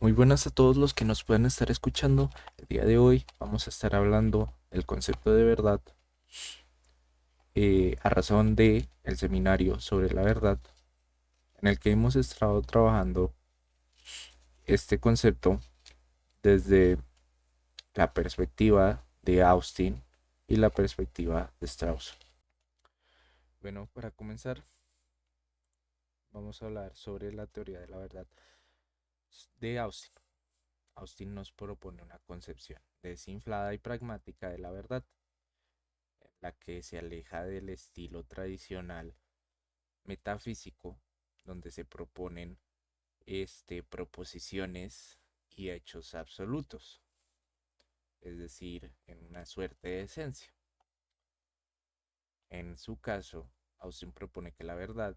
Muy buenas a todos los que nos pueden estar escuchando. El día de hoy vamos a estar hablando del concepto de verdad a razón de el seminario sobre la verdad en el que hemos estado trabajando este concepto desde la perspectiva de Austin y la perspectiva de Strauss. Bueno, para comenzar vamos a hablar sobre la teoría de la verdad de Austin. Austin nos propone una concepción desinflada y pragmática de la verdad la que se aleja del estilo tradicional metafísico, donde se proponen proposiciones y hechos absolutos, es decir, en una suerte de esencia. En su caso, Austin propone que la verdad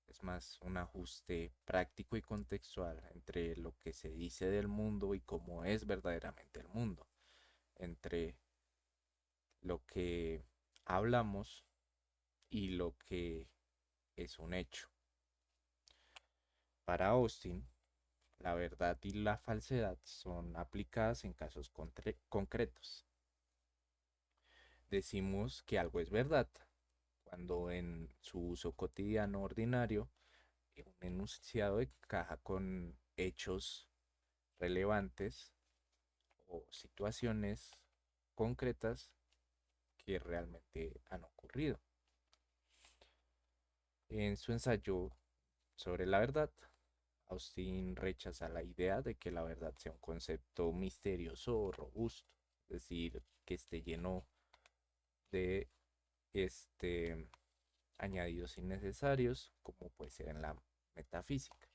es más un ajuste práctico y contextual entre lo que se dice del mundo y cómo es verdaderamente el mundo, entre lo que hablamos y lo que es un hecho. Para Austin, la verdad y la falsedad son aplicadas en casos concretos. Decimos que algo es verdad cuando en su uso cotidiano ordinario un enunciado encaja con hechos relevantes o situaciones concretas que realmente han ocurrido. En su ensayo sobre la verdad, Austin rechaza la idea de que la verdad sea un concepto misterioso o robusto, es decir, que esté lleno de añadidos innecesarios, como puede ser en la metafísica.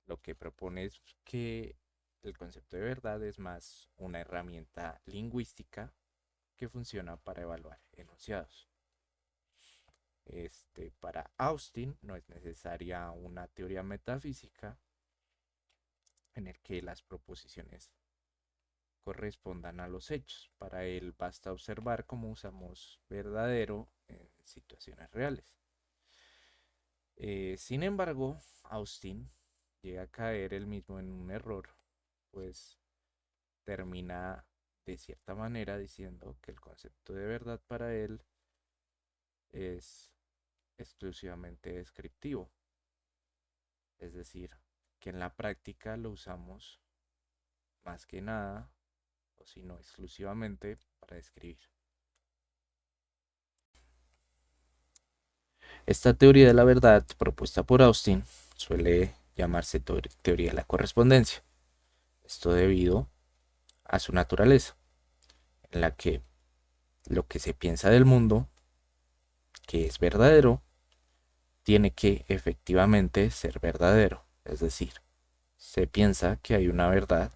Lo que propone es que el concepto de verdad es más una herramienta lingüística que funciona para evaluar enunciados. Para Austin no es necesaria una teoría metafísica en el que las proposiciones correspondan a los hechos. Para él basta observar cómo usamos verdadero en situaciones reales. Sin embargo, Austin llega a caer él mismo en un error, pues termina de cierta manera diciendo que el concepto de verdad para él es exclusivamente descriptivo, es decir, que en la práctica lo usamos más que nada, o si no exclusivamente, para describir. Esta teoría de la verdad propuesta por Austin suele llamarse teoría de la correspondencia. Esto debido a su naturaleza, en la que lo que se piensa del mundo, que es verdadero, tiene que efectivamente ser verdadero. Es decir, se piensa que hay una verdad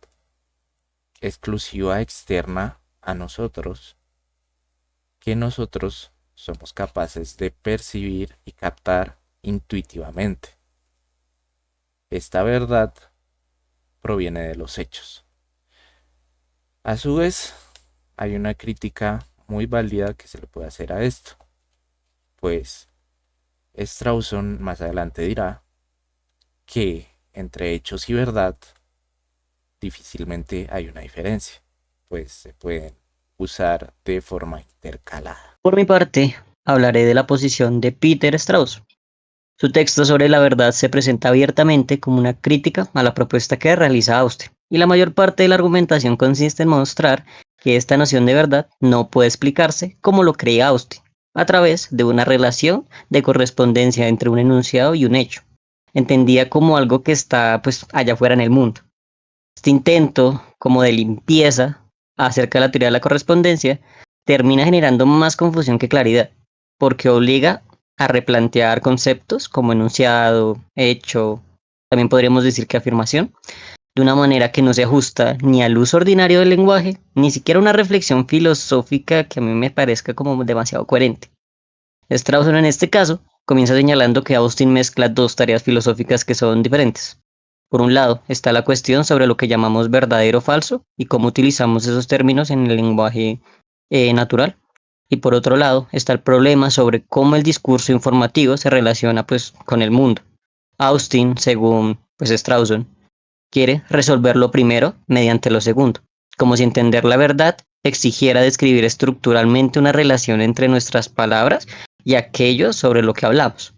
exclusiva externa a nosotros que nosotros somos capaces de percibir y captar intuitivamente. Esta verdad proviene de los hechos. A su vez, hay una crítica muy válida que se le puede hacer a esto, pues Strawson más adelante dirá que entre hechos y verdad difícilmente hay una diferencia, pues se pueden usar de forma intercalada. Por mi parte, hablaré de la posición de Peter Strauss. Su texto sobre la verdad se presenta abiertamente como una crítica a la propuesta que realiza Austin, y la mayor parte de la argumentación consiste en mostrar que esta noción de verdad no puede explicarse como lo creía Austin, a través de una relación de correspondencia entre un enunciado y un hecho, entendida como algo que está pues allá afuera en el mundo. Este intento como de limpieza acerca de la teoría de la correspondencia termina generando más confusión que claridad, porque obliga a replantear conceptos como enunciado, hecho, también podríamos decir que afirmación, de una manera que no se ajusta ni al uso ordinario del lenguaje, ni siquiera a una reflexión filosófica que a mí me parezca como demasiado coherente. Strauss en este caso comienza señalando que Austin mezcla dos tareas filosóficas que son diferentes. Por un lado está la cuestión sobre lo que llamamos verdadero o falso y cómo utilizamos esos términos en el lenguaje natural. Y por otro lado está el problema sobre cómo el discurso informativo se relaciona pues con el mundo. Austin, según pues Strawson, quiere resolverlo primero mediante lo segundo, como si entender la verdad exigiera describir estructuralmente una relación entre nuestras palabras y aquello sobre lo que hablamos.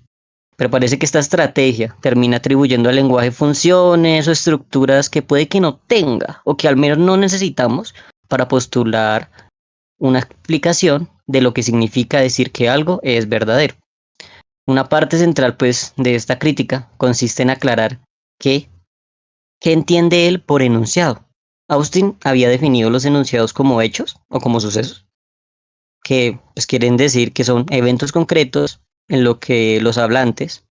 Pero parece que esta estrategia termina atribuyendo al lenguaje funciones o estructuras que puede que no tenga o que al menos no necesitamos para postular una explicación de lo que significa decir que algo es verdadero. Una parte central, pues, de esta crítica consiste en aclarar que, qué entiende él por enunciado. Austin había definido los enunciados como hechos o como sucesos, que pues, quieren decir que son eventos concretos en lo que los hablantes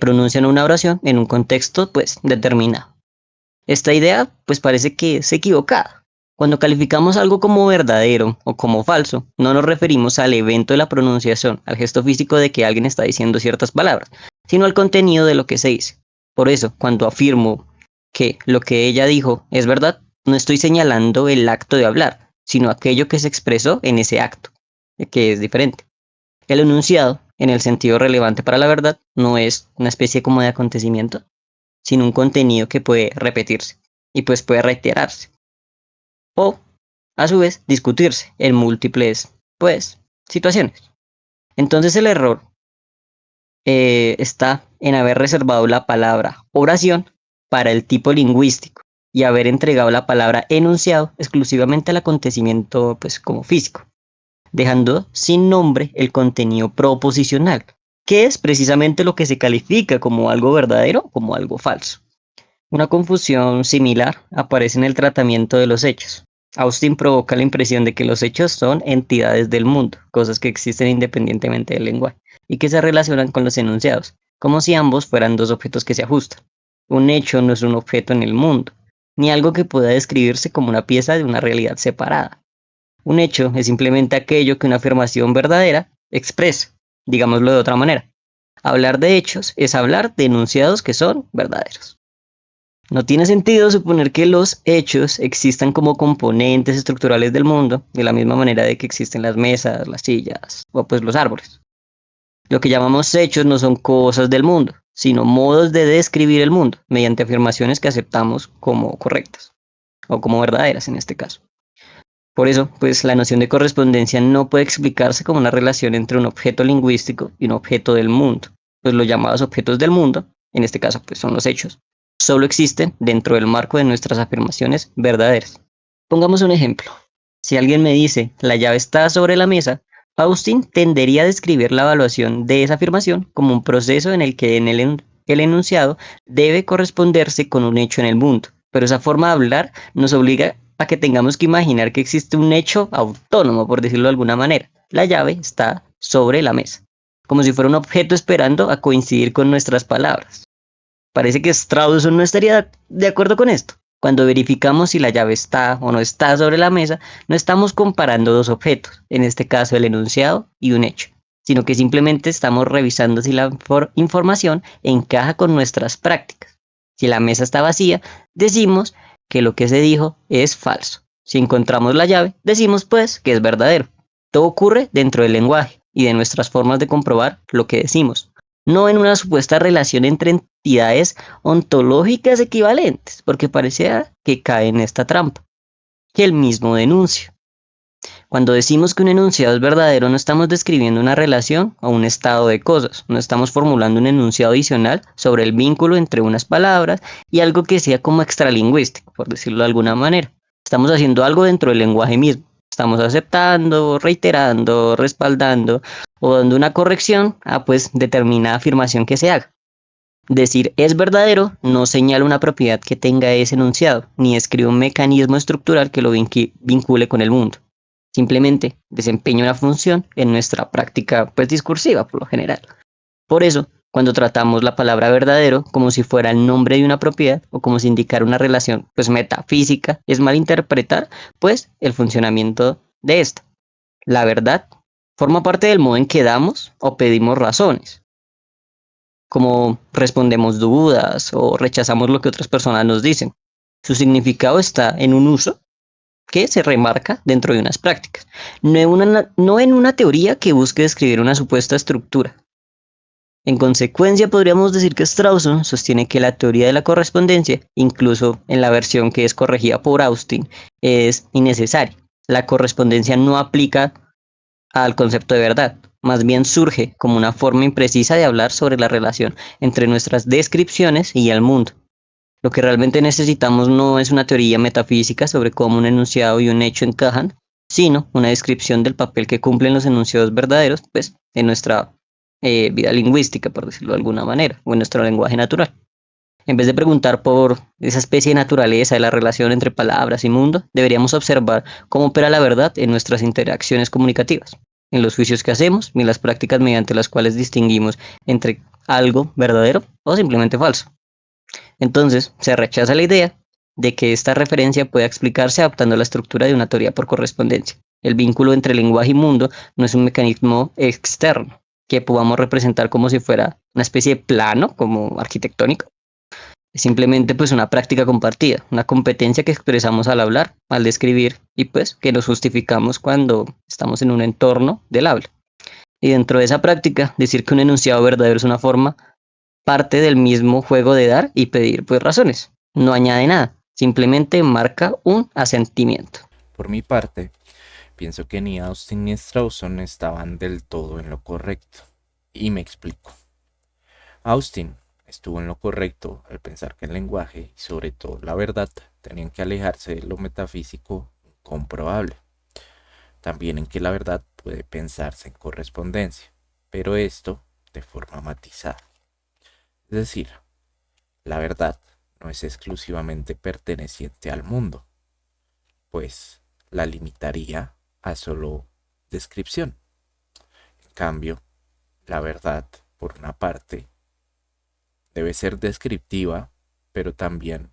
pronuncian una oración en un contexto pues determinado. Esta idea pues parece que es equivocada. Cuando calificamos algo como verdadero o como falso, no nos referimos al evento de la pronunciación, al gesto físico de que alguien está diciendo ciertas palabras, sino al contenido de lo que se dice. Por eso, cuando afirmo que lo que ella dijo es verdad, no estoy señalando el acto de hablar, sino aquello que se expresó en ese acto, que es diferente. El enunciado, en el sentido relevante para la verdad, no es una especie como de acontecimiento, sino un contenido que puede repetirse y pues puede reiterarse o, a su vez, discutirse en múltiples, pues, situaciones. Entonces el error está en haber reservado la palabra oración para el tipo lingüístico y haber entregado la palabra enunciado exclusivamente al acontecimiento, pues, como físico, dejando sin nombre el contenido proposicional, que es precisamente lo que se califica como algo verdadero o como algo falso. Una confusión similar aparece en el tratamiento de los hechos. Austin provoca la impresión de que los hechos son entidades del mundo, cosas que existen independientemente del lenguaje, y que se relacionan con los enunciados, como si ambos fueran dos objetos que se ajustan. Un hecho no es un objeto en el mundo, ni algo que pueda describirse como una pieza de una realidad separada. Un hecho es simplemente aquello que una afirmación verdadera expresa, digámoslo de otra manera. Hablar de hechos es hablar de enunciados que son verdaderos. No tiene sentido suponer que los hechos existan como componentes estructurales del mundo, de la misma manera de que existen las mesas, las sillas o pues los árboles. Lo que llamamos hechos no son cosas del mundo, sino modos de describir el mundo, mediante afirmaciones que aceptamos como correctas, o como verdaderas en este caso. Por eso, pues la noción de correspondencia no puede explicarse como una relación entre un objeto lingüístico y un objeto del mundo, pues los llamados objetos del mundo, en este caso pues son los hechos, solo existen dentro del marco de nuestras afirmaciones verdaderas. Pongamos un ejemplo. Si alguien me dice, la llave está sobre la mesa, Austin tendería a describir la evaluación de esa afirmación como un proceso en el que el enunciado debe corresponderse con un hecho en el mundo. Pero esa forma de hablar nos obliga a que tengamos que imaginar que existe un hecho autónomo, por decirlo de alguna manera. La llave está sobre la mesa, como si fuera un objeto esperando a coincidir con nuestras palabras. Parece que Strauss no estaría de acuerdo con esto. Cuando verificamos si la llave está o no está sobre la mesa, no estamos comparando dos objetos, en este caso el enunciado y un hecho, sino que simplemente estamos revisando si la información encaja con nuestras prácticas. Si la mesa está vacía, decimos que lo que se dijo es falso. Si encontramos la llave, decimos pues que es verdadero. Todo ocurre dentro del lenguaje y de nuestras formas de comprobar lo que decimos, no en una supuesta relación entre entidades ontológicas equivalentes, porque parecía que cae en esta trampa, que el mismo denuncio. Cuando decimos que un enunciado es verdadero, no estamos describiendo una relación o un estado de cosas, no estamos formulando un enunciado adicional sobre el vínculo entre unas palabras y algo que sea como extralingüístico, por decirlo de alguna manera. Estamos haciendo algo dentro del lenguaje mismo. Estamos aceptando, reiterando, respaldando o dando una corrección a pues determinada afirmación que se haga. Decir es verdadero no señala una propiedad que tenga ese enunciado, ni escribe un mecanismo estructural que lo vincule con el mundo. Simplemente desempeña una función en nuestra práctica pues discursiva por lo general. Por eso, cuando tratamos la palabra verdadero como si fuera el nombre de una propiedad o como si indicara una relación pues metafísica, es malinterpretar pues el funcionamiento de esta. La verdad forma parte del modo en que damos o pedimos razones, como respondemos dudas o rechazamos lo que otras personas nos dicen. Su significado está en un uso que se remarca dentro de unas prácticas, no en una teoría que busque describir una supuesta estructura. En consecuencia, podríamos decir que Strawson sostiene que la teoría de la correspondencia, incluso en la versión que es corregida por Austin, es innecesaria. La correspondencia no aplica al concepto de verdad, más bien surge como una forma imprecisa de hablar sobre la relación entre nuestras descripciones y el mundo. Lo que realmente necesitamos no es una teoría metafísica sobre cómo un enunciado y un hecho encajan, sino una descripción del papel que cumplen los enunciados verdaderos, pues, en nuestra vida lingüística, por decirlo de alguna manera, o en nuestro lenguaje natural. En vez de preguntar por esa especie de naturaleza de la relación entre palabras y mundo, deberíamos observar cómo opera la verdad en nuestras interacciones comunicativas, en los juicios que hacemos y en las prácticas mediante las cuales distinguimos entre algo verdadero o simplemente falso. Entonces, se rechaza la idea de que esta referencia pueda explicarse adaptando la estructura de una teoría por correspondencia. El vínculo entre lenguaje y mundo no es un mecanismo externo que podamos representar como si fuera una especie de plano, como arquitectónico. Es simplemente pues una práctica compartida, una competencia que expresamos al hablar, al describir y pues que nos justificamos cuando estamos en un entorno del habla. Y dentro de esa práctica, decir que un enunciado verdadero es una forma parte del mismo juego de dar y pedir pues razones. No añade nada, simplemente marca un asentimiento. Por mi parte, pienso que ni Austin ni Strawson estaban del todo en lo correcto. Y me explico. Austin estuvo en lo correcto al pensar que el lenguaje y sobre todo la verdad tenían que alejarse de lo metafísico comprobable. También en que la verdad puede pensarse en correspondencia, pero esto de forma matizada. Es decir, la verdad no es exclusivamente perteneciente al mundo, pues la limitaría a solo descripción. En cambio, la verdad, por una parte, debe ser descriptiva, pero también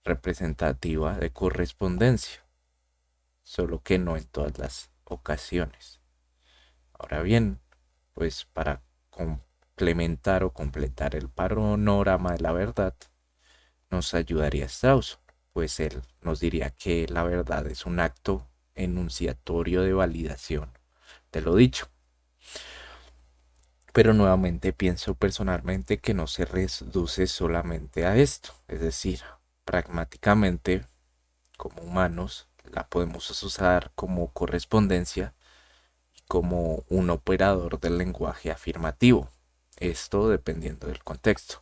representativa de correspondencia, solo que no en todas las ocasiones. Ahora bien, pues para complementar o completar el panorama de la verdad, nos ayudaría Strauss, pues él nos diría que la verdad es un acto enunciatorio de validación de lo dicho. Pero nuevamente pienso personalmente que no se reduce solamente a esto, es decir, pragmáticamente, como humanos, la podemos usar como correspondencia y como un operador del lenguaje afirmativo, esto dependiendo del contexto.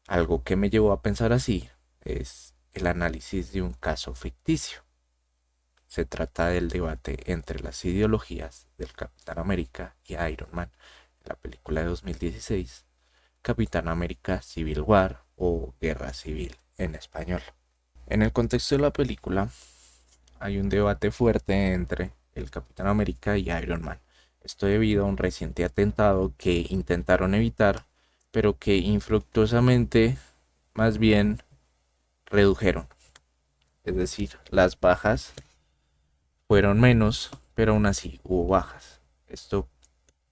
Algo que me llevó a pensar así es el análisis de un caso ficticio. Se trata del debate entre las ideologías del Capitán América y Iron Man en la película de 2016, Capitán América Civil War o Guerra Civil en español. En el contexto de la película hay un debate fuerte entre el Capitán América y Iron Man. Esto debido a un reciente atentado que intentaron evitar, pero que infructuosamente más bien redujeron. Es decir, las bajas fueron menos, pero aún así hubo bajas. Esto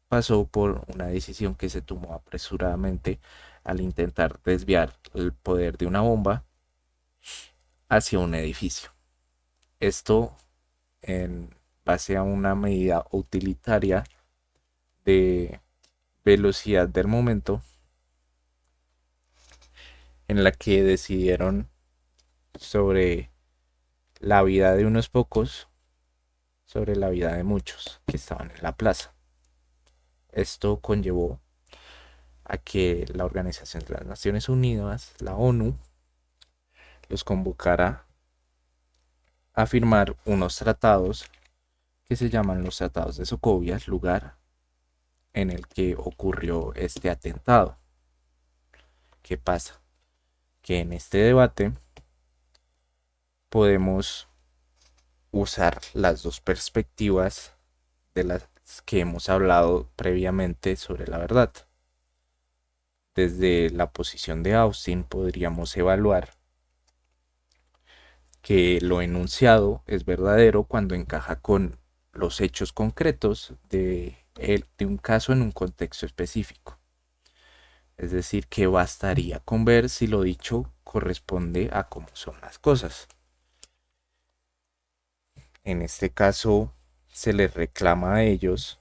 pasó por una decisión que se tomó apresuradamente al intentar desviar el poder de una bomba hacia un edificio. Esto en base a una medida utilitaria de velocidad del momento en la que decidieron sobre la vida de unos pocos, sobre la vida de muchos que estaban en la plaza. Esto conllevó a que la Organización de las Naciones Unidas, la ONU, los convocara a firmar unos tratados que se llaman los Tratados de Sokovia, lugar en el que ocurrió este atentado. ¿Qué pasa? Que en este debate podemos usar las dos perspectivas de las que hemos hablado previamente sobre la verdad. Desde la posición de Austin podríamos evaluar que lo enunciado es verdadero cuando encaja con los hechos concretos de un caso en un contexto específico. Es decir, que bastaría con ver si lo dicho corresponde a cómo son las cosas. En este caso, se les reclama a ellos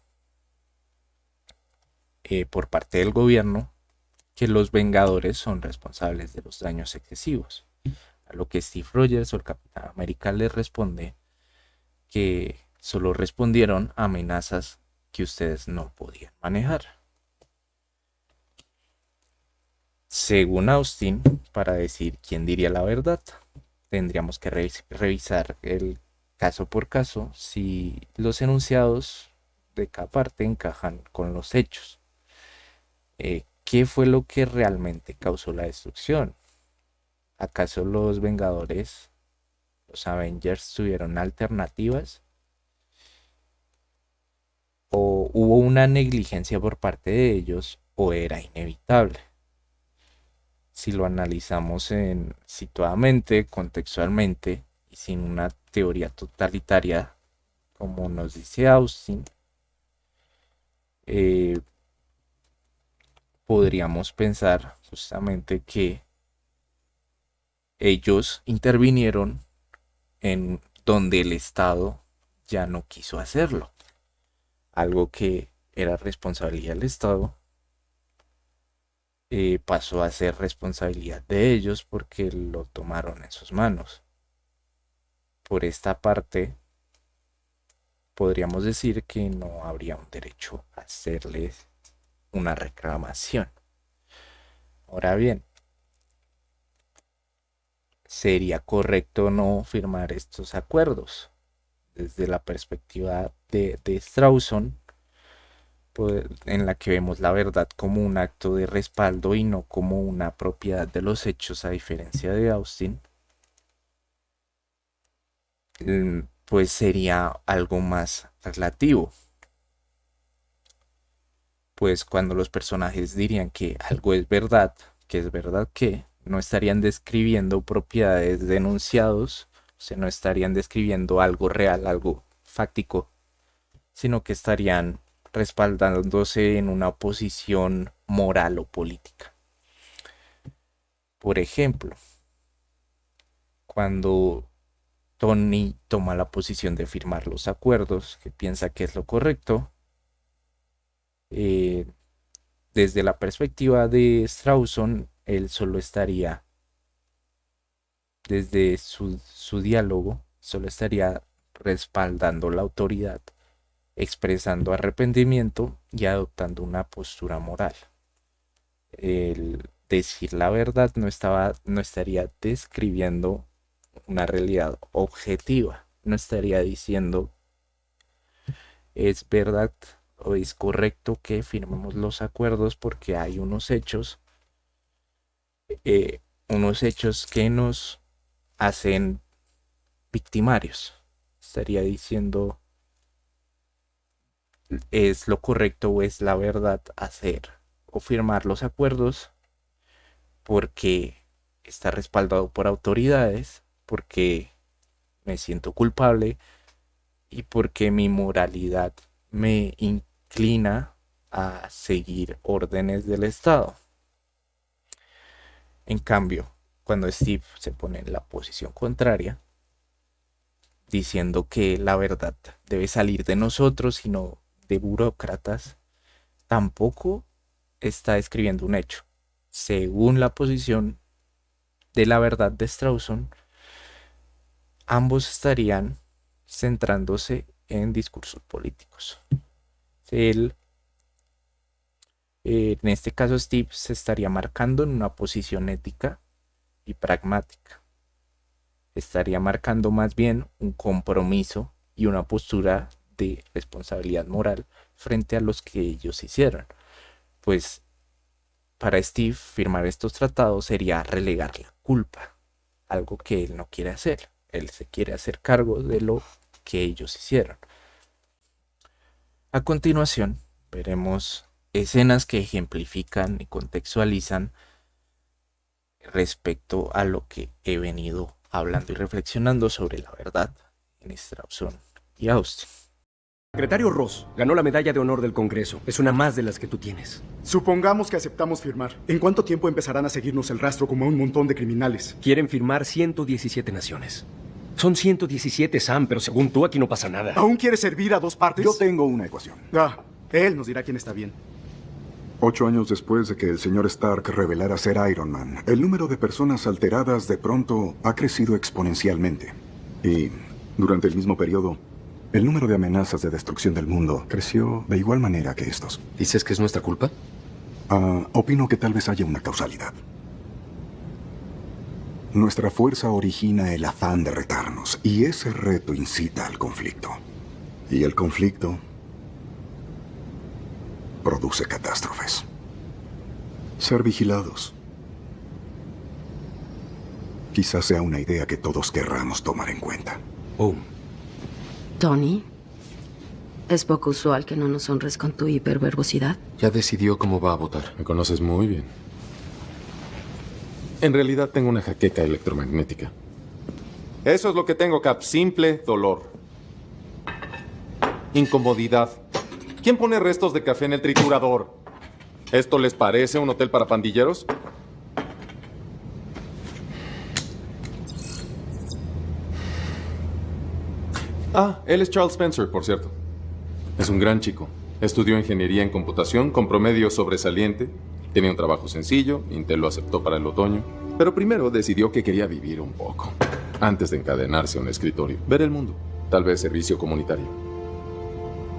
por parte del gobierno que los Vengadores son responsables de los daños excesivos. A lo que Steve Rogers o el Capitán América les responde que solo respondieron a amenazas que ustedes no podían manejar. Según Austin, para decir quién diría la verdad, tendríamos que revisar el caso por caso si los enunciados de cada parte encajan con los hechos. ¿Qué fue lo que realmente causó la destrucción? ¿Acaso los Vengadores, los Avengers, tuvieron alternativas? ¿O hubo una negligencia por parte de ellos o era inevitable? Si lo analizamos situadamente, contextualmente y sin una teoría totalitaria, como nos dice Austin, podríamos pensar justamente que ellos intervinieron en donde el Estado ya no quiso hacerlo. Algo que era responsabilidad del Estado pasó a ser responsabilidad de ellos porque lo tomaron en sus manos. Por esta parte, podríamos decir que no habría un derecho a hacerles una reclamación. Ahora bien, ¿sería correcto no firmar estos acuerdos? Desde la perspectiva de Strawson, en la que vemos la verdad como un acto de respaldo y no como una propiedad de los hechos, a diferencia de Austin, pues sería algo más relativo. Pues cuando los personajes dirían que algo es verdad que no estarían describiendo propiedades de enunciados, o sea, no estarían describiendo algo real, algo fáctico, sino que estarían respaldándose en una posición moral o política. Por ejemplo, cuando Tony toma la posición de firmar los acuerdos, que piensa que es lo correcto, desde la perspectiva de Strawson, él solo estaría, desde su diálogo, solo estaría respaldando la autoridad, expresando arrepentimiento y adoptando una postura moral. El decir la verdad no estaría describiendo una realidad objetiva, no estaría diciendo es verdad o es correcto que firmemos los acuerdos porque hay unos hechos que nos hacen victimarios. Estaría diciendo es lo correcto o es la verdad hacer o firmar los acuerdos porque está respaldado por autoridades, porque me siento culpable y porque mi moralidad me inclina a seguir órdenes del Estado. En cambio, cuando Steve se pone en la posición contraria, diciendo que la verdad debe salir de nosotros y no de burócratas, tampoco está escribiendo un hecho. Según la posición de la verdad de Strawson, ambos estarían centrándose en discursos políticos. En este caso, Steve se estaría marcando en una posición ética y pragmática. Estaría marcando más bien un compromiso y una postura de responsabilidad moral frente a los que ellos hicieron. Pues para Steve firmar estos tratados sería relegar la culpa, algo que él no quiere hacer. Él se quiere hacer cargo de lo que ellos hicieron. A continuación, veremos escenas que ejemplifican y contextualizan respecto a lo que he venido hablando y reflexionando sobre la verdad en Strawson y Austin. Secretario Ross ganó la medalla de honor del Congreso. Es una más de las que tú tienes. Supongamos que aceptamos firmar. ¿En cuánto tiempo empezarán a seguirnos el rastro como a un montón de criminales? Quieren firmar 117 naciones. Son 117, Sam, pero según tú aquí no pasa nada. ¿Aún quieres servir a dos partes? Yo tengo una ecuación. Él nos dirá quién está bien. 8 años después de que el señor Stark revelara ser Iron Man, el número de personas alteradas de pronto ha crecido exponencialmente. Y durante el mismo periodo, el número de amenazas de destrucción del mundo creció de igual manera que estos. ¿Dices que es nuestra culpa? Opino que tal vez haya una causalidad. Nuestra fuerza origina el afán de retarnos, y ese reto incita al conflicto. Y el conflicto produce catástrofes. Ser vigilados quizás sea una idea que todos querramos tomar en cuenta. Tony, es poco usual que no nos honres con tu hiperverbosidad. Ya decidió cómo va a votar. Me conoces muy bien. En realidad tengo una jaqueca electromagnética. Eso es lo que tengo, Cap. Simple dolor. Incomodidad. ¿Quién pone restos de café en el triturador? ¿Esto les parece un hotel para pandilleros? Él es Charles Spencer, por cierto. Es un gran chico. Estudió ingeniería en computación con promedio sobresaliente. Tenía un trabajo sencillo, Intel lo aceptó para el otoño. Pero primero decidió que quería vivir un poco. Antes de encadenarse a un escritorio. Ver el mundo. Tal vez servicio comunitario.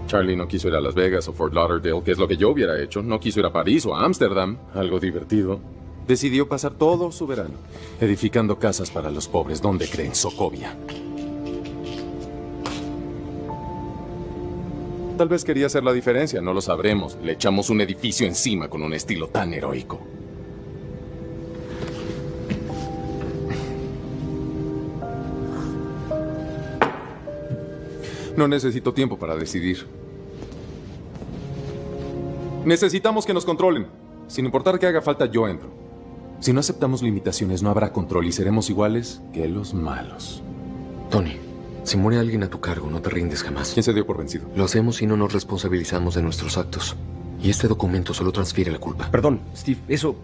Charlie no quiso ir a Las Vegas o Fort Lauderdale, que es lo que yo hubiera hecho. No quiso ir a París o a Ámsterdam. Algo divertido. Decidió pasar todo su verano edificando casas para los pobres. ¿Dónde creen? Sokovia. Tal vez quería hacer la diferencia, no lo sabremos. Le echamos un edificio encima con un estilo tan heroico. No necesito tiempo para decidir. Necesitamos que nos controlen. Sin importar que haga falta, yo entro. Si no aceptamos limitaciones, no habrá control y seremos iguales que los malos. Tony, si muere alguien a tu cargo, no te rindes jamás. ¿Quién se dio por vencido? Lo hacemos si no nos responsabilizamos de nuestros actos. Y este documento solo transfiere la culpa. Perdón, Steve, eso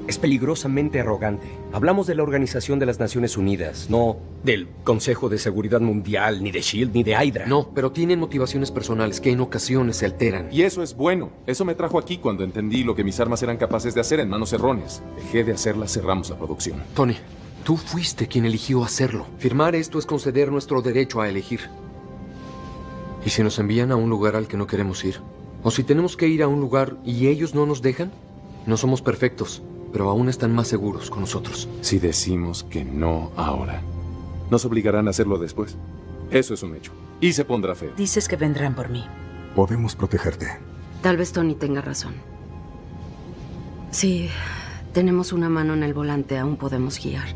es peligrosamente arrogante. Hablamos de la Organización de las Naciones Unidas, no del Consejo de Seguridad Mundial, ni de SHIELD, ni de Hydra. No, pero tienen motivaciones personales que en ocasiones se alteran. Y eso es bueno. Eso me trajo aquí cuando entendí lo que mis armas eran capaces de hacer en manos erróneas. Dejé de hacerlas, cerramos la producción. Tony, tú fuiste quien eligió hacerlo. Firmar esto es conceder nuestro derecho a elegir. ¿Y si nos envían a un lugar al que no queremos ir? ¿O si tenemos que ir a un lugar y ellos no nos dejan? No somos perfectos, pero aún están más seguros con nosotros. Si decimos que no ahora, nos obligarán a hacerlo después. Eso es un hecho. Y se pondrá feo. Dices que vendrán por mí. Podemos protegerte. Tal vez Tony tenga razón. Si tenemos una mano en el volante, aún podemos guiar.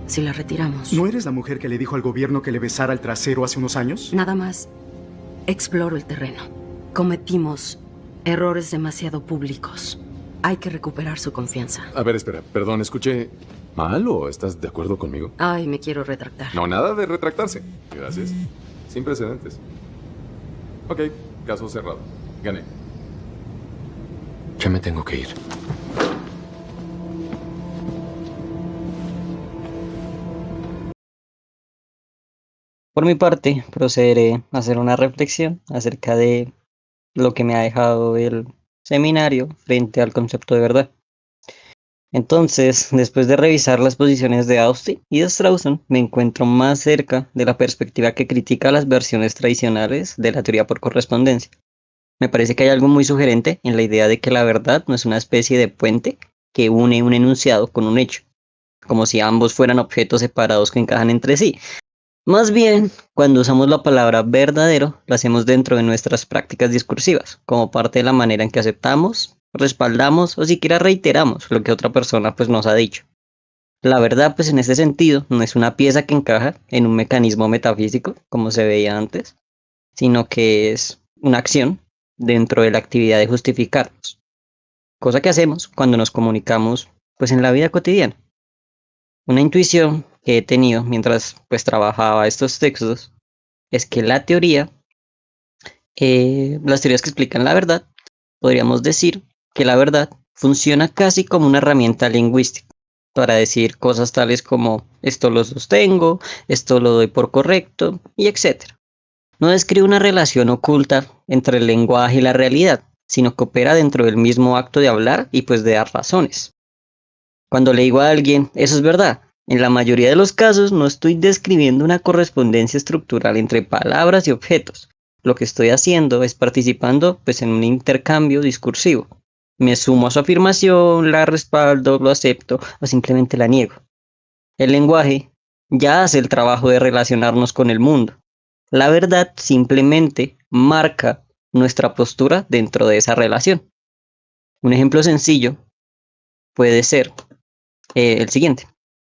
Si la retiramos. ¿No eres la mujer que le dijo al gobierno que le besara el trasero hace unos años? Nada más exploro el terreno. Cometimos errores demasiado públicos. Hay que recuperar su confianza. A ver, espera. Perdón, ¿escuché mal o estás de acuerdo conmigo? Ay, me quiero retractar. No, nada de retractarse. Gracias. Sin precedentes. Ok, caso cerrado. Gané. Ya me tengo que ir. Por mi parte, procederé a hacer una reflexión acerca de lo que me ha dejado el seminario frente al concepto de verdad. Entonces, después de revisar las posiciones de Austin y de Strawson, me encuentro más cerca de la perspectiva que critica las versiones tradicionales de la teoría por correspondencia. Me parece que hay algo muy sugerente en la idea de que la verdad no es una especie de puente que une un enunciado con un hecho, como si ambos fueran objetos separados que encajan entre sí. Más bien, cuando usamos la palabra verdadero, lo hacemos dentro de nuestras prácticas discursivas, como parte de la manera en que aceptamos, respaldamos o siquiera reiteramos lo que otra persona pues nos ha dicho. La verdad pues en este sentido no es una pieza que encaja en un mecanismo metafísico, como se veía antes, sino que es una acción dentro de la actividad de justificarnos, cosa que hacemos cuando nos comunicamos pues en la vida cotidiana. Una intuición que he tenido mientras pues trabajaba estos textos es que las teorías que explican la verdad, podríamos decir que la verdad funciona casi como una herramienta lingüística para decir cosas tales como esto lo sostengo, esto lo doy por correcto y etc. No describe una relación oculta entre el lenguaje y la realidad, sino que opera dentro del mismo acto de hablar y pues de dar razones. Cuando le digo a alguien, eso es verdad, en la mayoría de los casos no estoy describiendo una correspondencia estructural entre palabras y objetos. Lo que estoy haciendo es participando pues en un intercambio discursivo. Me sumo a su afirmación, la respaldo, lo acepto o simplemente la niego. El lenguaje ya hace el trabajo de relacionarnos con el mundo. La verdad simplemente marca nuestra postura dentro de esa relación. Un ejemplo sencillo puede ser el siguiente.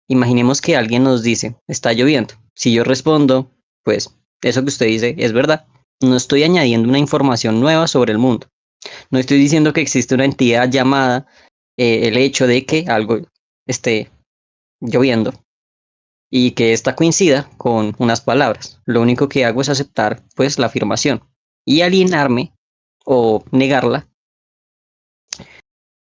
Imaginemos que alguien nos dice, está lloviendo. Si yo respondo, pues eso que usted dice es verdad. No estoy añadiendo una información nueva sobre el mundo. No estoy diciendo que existe una entidad llamada el hecho de que algo esté lloviendo y que ésta coincida con unas palabras. Lo único que hago es aceptar pues la afirmación y alienarme o negarla,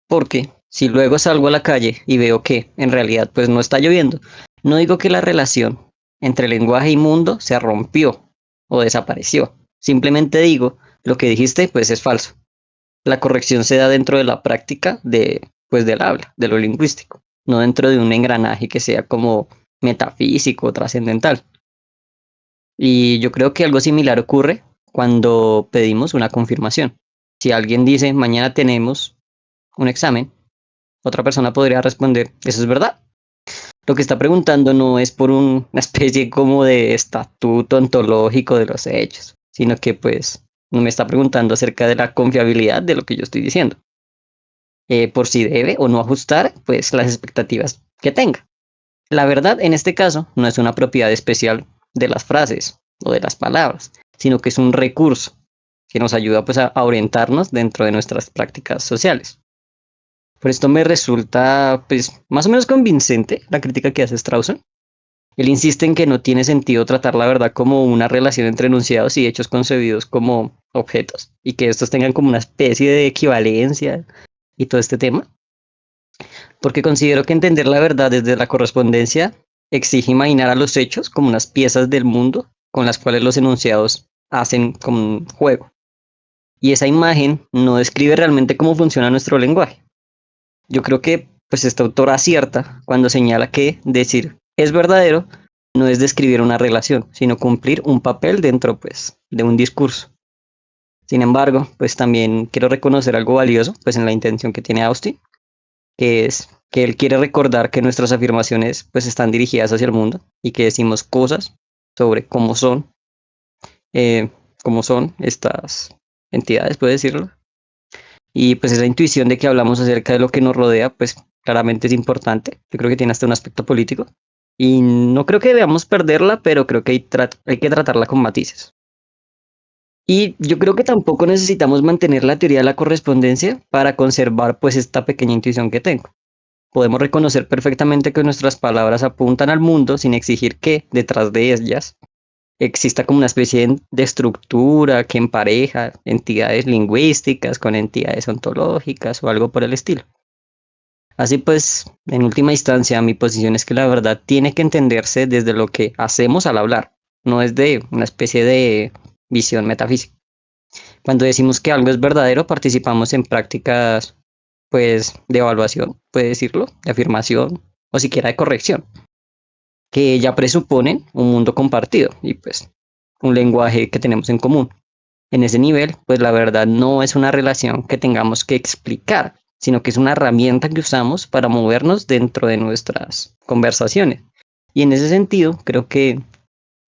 porque si luego salgo a la calle y veo que en realidad pues no está lloviendo, no digo que la relación entre lenguaje y mundo se rompió o desapareció. Simplemente digo, lo que dijiste pues es falso. La corrección se da dentro de la práctica de pues del habla, de lo lingüístico, no dentro de un engranaje que sea como metafísico o trascendental. Y yo creo que algo similar ocurre cuando pedimos una confirmación. Si alguien dice, mañana tenemos un examen, otra persona podría responder, ¿eso es verdad? Lo que está preguntando no es por una especie como de estatuto ontológico de los hechos, sino que pues me está preguntando acerca de la confiabilidad de lo que yo estoy diciendo, por si debe o no ajustar pues las expectativas que tenga. La verdad en este caso no es una propiedad especial de las frases o de las palabras, sino que es un recurso que nos ayuda pues a orientarnos dentro de nuestras prácticas sociales. Por esto me resulta pues más o menos convincente la crítica que hace Strawson. Él insiste en que no tiene sentido tratar la verdad como una relación entre enunciados y hechos concebidos como objetos y que estos tengan como una especie de equivalencia y todo este tema, porque considero que entender la verdad desde la correspondencia exige imaginar a los hechos como unas piezas del mundo con las cuales los enunciados hacen como un juego. Y esa imagen no describe realmente cómo funciona nuestro lenguaje. Yo creo que pues esta autora acierta cuando señala que decir es verdadero no es describir una relación, sino cumplir un papel dentro pues de un discurso. Sin embargo, pues también quiero reconocer algo valioso pues en la intención que tiene Austin, que es que él quiere recordar que nuestras afirmaciones pues están dirigidas hacia el mundo y que decimos cosas sobre eh, cómo son estas entidades, puede decirlo. Y pues esa intuición de que hablamos acerca de lo que nos rodea, pues claramente es importante. Yo creo que tiene hasta un aspecto político. Y no creo que debamos perderla, pero creo que hay que tratarla con matices. Y yo creo que tampoco necesitamos mantener la teoría de la correspondencia para conservar pues esta pequeña intuición que tengo. Podemos reconocer perfectamente que nuestras palabras apuntan al mundo sin exigir que detrás de ellas exista como una especie de estructura que empareja entidades lingüísticas con entidades ontológicas o algo por el estilo. Así pues, en última instancia, mi posición es que la verdad tiene que entenderse desde lo que hacemos al hablar, no desde una especie de visión metafísica. Cuando decimos que algo es verdadero, participamos en prácticas, pues, de evaluación, puede decirlo, de afirmación o siquiera de corrección, que ya presuponen un mundo compartido y pues un lenguaje que tenemos en común. En ese nivel, pues la verdad no es una relación que tengamos que explicar, sino que es una herramienta que usamos para movernos dentro de nuestras conversaciones. Y en ese sentido, creo que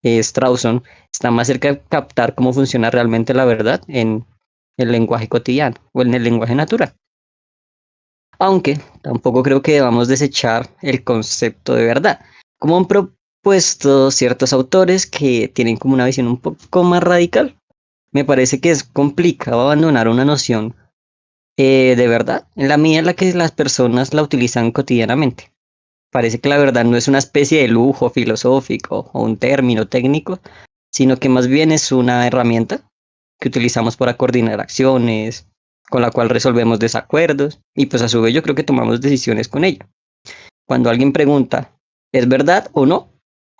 Strawson está más cerca de captar cómo funciona realmente la verdad en el lenguaje cotidiano o en el lenguaje natural. Aunque tampoco creo que debamos desechar el concepto de verdad, como han propuesto ciertos autores que tienen como una visión un poco más radical. Me parece que es complicado abandonar una noción de verdad en la medida en la que las personas la utilizan cotidianamente. Parece que la verdad no es una especie de lujo filosófico o un término técnico, sino que más bien es una herramienta que utilizamos para coordinar acciones, con la cual resolvemos desacuerdos y pues a su vez yo creo que tomamos decisiones con ella. Cuando alguien pregunta, ¿es verdad o no?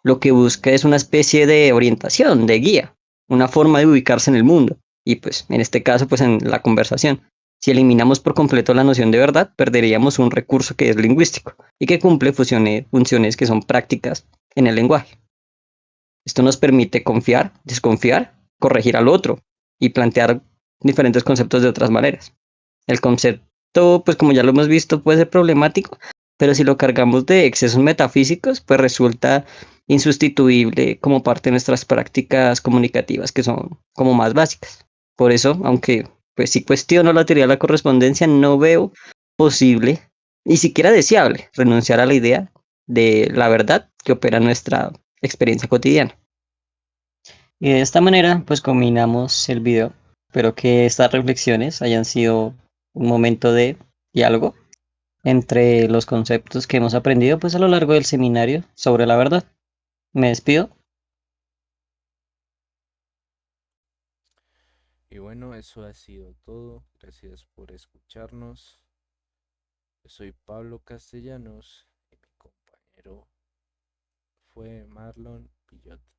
Lo que busca es una especie de orientación, de guía, una forma de ubicarse en el mundo y pues en este caso pues en la conversación. Si eliminamos por completo la noción de verdad, perderíamos un recurso que es lingüístico y que cumple funciones que son prácticas en el lenguaje. Esto nos permite confiar, desconfiar, corregir al otro y plantear diferentes conceptos de otras maneras. El concepto, pues como ya lo hemos visto, puede ser problemático, pero si lo cargamos de excesos metafísicos, pues resulta insustituible como parte de nuestras prácticas comunicativas que son como más básicas. Por eso, aunque pues si cuestiono la teoría de la correspondencia, no veo posible, ni siquiera deseable, renunciar a la idea de la verdad que opera en nuestra experiencia cotidiana. Y de esta manera, pues combinamos el video. Espero que estas reflexiones hayan sido un momento de diálogo entre los conceptos que hemos aprendido pues a lo largo del seminario sobre la verdad. Me despido. Y bueno, eso ha sido todo. Gracias por escucharnos. Yo soy Pablo Castellanos y mi compañero fue Marlon Pillot.